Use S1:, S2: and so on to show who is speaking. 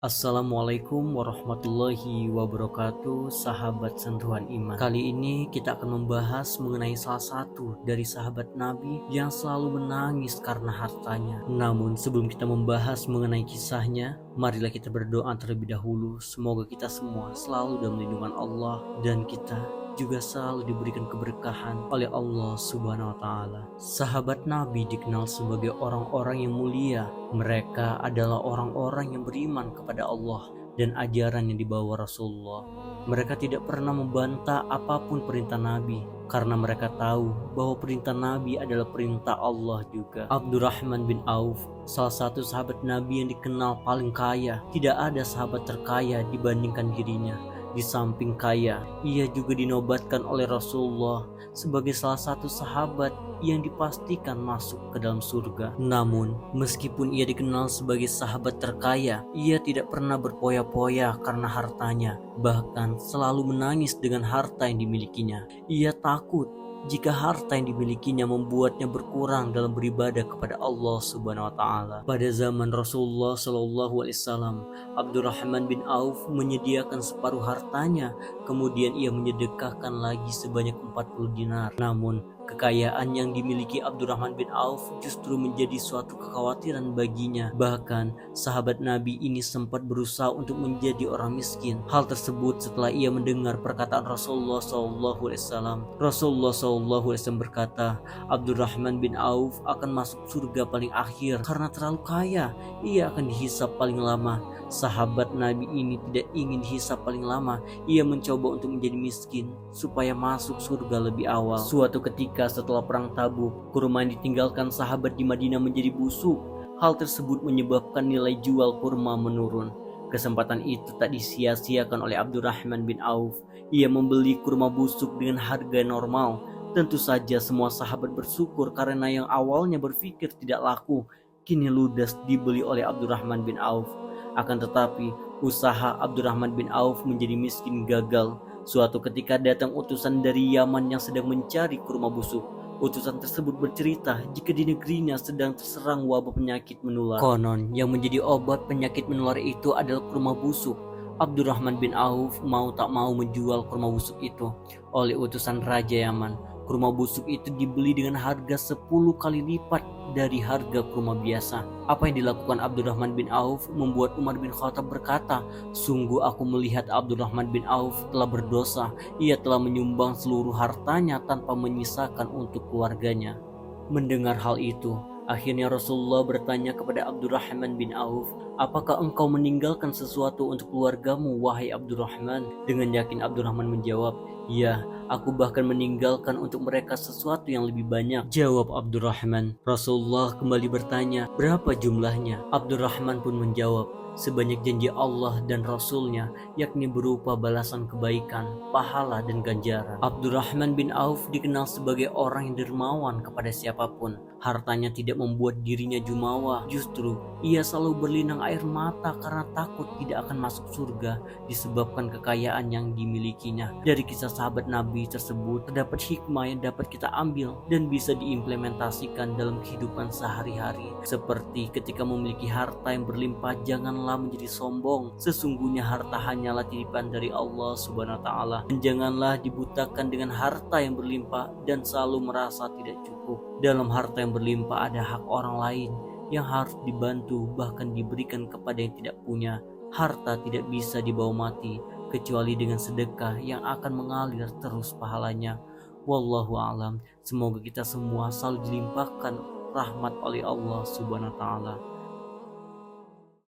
S1: Assalamualaikum warahmatullahi wabarakatuh, sahabat sentuhan iman. Kali ini kita akan membahas mengenai salah satu dari sahabat Nabi yang selalu menangis karena hartanya. Namun sebelum kita membahas mengenai kisahnya, marilah kita berdoa terlebih dahulu. Semoga kita semua selalu dalam lindungan Allah dan kita juga selalu diberikan keberkahan oleh Allah Subhanahu wa Ta'ala. Sahabat Nabi dikenal sebagai orang-orang yang mulia. Mereka adalah orang-orang yang beriman kepada Allah dan ajaran yang dibawa Rasulullah. Mereka tidak pernah membantah apapun perintah Nabi karena mereka tahu bahwa perintah Nabi adalah perintah Allah juga. Abdurrahman bin Auf, salah satu sahabat Nabi yang dikenal paling kaya. Tidak ada sahabat terkaya dibandingkan dirinya. Di samping kaya, ia juga dinobatkan oleh Rasulullah sebagai salah satu sahabat yang dipastikan masuk ke dalam surga. Namun, meskipun ia dikenal sebagai sahabat terkaya, ia tidak pernah berpoya-poya karena hartanya, bahkan selalu menangis dengan harta yang dimilikinya. Ia takut jika harta yang dimilikinya membuatnya berkurang dalam beribadah kepada Allah Subhanahu wa Ta'ala. Pada zaman Rasulullah SAW, Abdurrahman bin Auf menyediakan separuh hartanya, kemudian ia menyedekahkan lagi sebanyak 40 dinar. Namun kekayaan yang dimiliki Abdurrahman bin Auf justru menjadi suatu kekhawatiran baginya. Bahkan sahabat Nabi ini sempat berusaha untuk menjadi orang miskin. Hal tersebut setelah ia mendengar perkataan Rasulullah SAW. Rasulullah SAW berkata, Abdurrahman bin Auf akan masuk surga paling akhir karena terlalu kaya. Ia akan dihisap paling lama. Sahabat Nabi ini tidak ingin dihisap paling lama. Ia mencoba untuk menjadi miskin supaya masuk surga lebih awal. Suatu ketika setelah perang Tabuk, kurma yang ditinggalkan sahabat di Madinah menjadi busuk. Hal tersebut menyebabkan nilai jual kurma menurun. Kesempatan itu tak disia-siakan oleh Abdurrahman bin Auf. Ia membeli kurma busuk dengan harga normal. Tentu saja semua sahabat bersyukur karena yang awalnya berpikir tidak laku, kini ludes dibeli oleh Abdurrahman bin Auf. Akan tetapi, usaha Abdurrahman bin Auf menjadi miskin gagal. Suatu ketika datang utusan dari Yaman yang sedang mencari kurma busuk. Utusan tersebut bercerita jika di negerinya sedang terserang wabah penyakit menular. Konon yang menjadi obat penyakit menular itu adalah kurma busuk. Abdurrahman bin Auf mau tak mau menjual kurma busuk itu oleh utusan Raja Yaman. Kurma busuk itu dibeli dengan harga 10 kali lipat dari harga kurma biasa. Apa yang dilakukan Abdurrahman bin Auf membuat Umar bin Khattab berkata, sungguh aku melihat Abdurrahman bin Auf telah berdosa. Ia telah menyumbang seluruh hartanya tanpa menyisakan untuk keluarganya. Mendengar hal itu, akhirnya Rasulullah bertanya kepada Abdurrahman bin Auf, apakah engkau meninggalkan sesuatu untuk keluargamu, wahai Abdurrahman? Dengan yakin Abdurrahman menjawab, ya, aku bahkan meninggalkan untuk mereka sesuatu yang lebih banyak. Jawab Abdurrahman. Rasulullah kembali bertanya, berapa jumlahnya? Abdurrahman pun menjawab, sebanyak janji Allah dan Rasulnya, yakni berupa balasan kebaikan, pahala dan ganjaran. Abdurrahman bin Auf dikenal sebagai orang yang dermawan kepada siapapun. Hartanya tidak membuat dirinya jumawa, justru ia selalu berlinang air mata karena takut tidak akan masuk surga disebabkan kekayaan yang dimilikinya. Dari kisah sahabat Nabi tersebut terdapat hikmah yang dapat kita ambil dan bisa diimplementasikan dalam kehidupan sehari-hari. Seperti ketika memiliki harta yang berlimpah, janganlah menjadi sombong. Sesungguhnya harta hanyalah titipan dari Allah Subhanahu wa Ta'ala. Dan janganlah dibutakan dengan harta yang berlimpah dan selalu merasa tidak cukup. Dalam harta yang berlimpah ada hak orang lain yang harus dibantu, bahkan diberikan kepada yang tidak punya. Harta tidak bisa dibawa mati kecuali dengan sedekah yang akan mengalir terus pahalanya. Wallahu a'lam. Semoga kita semua selalu dilimpahkan rahmat oleh Allah Subhanahu wa Ta'ala.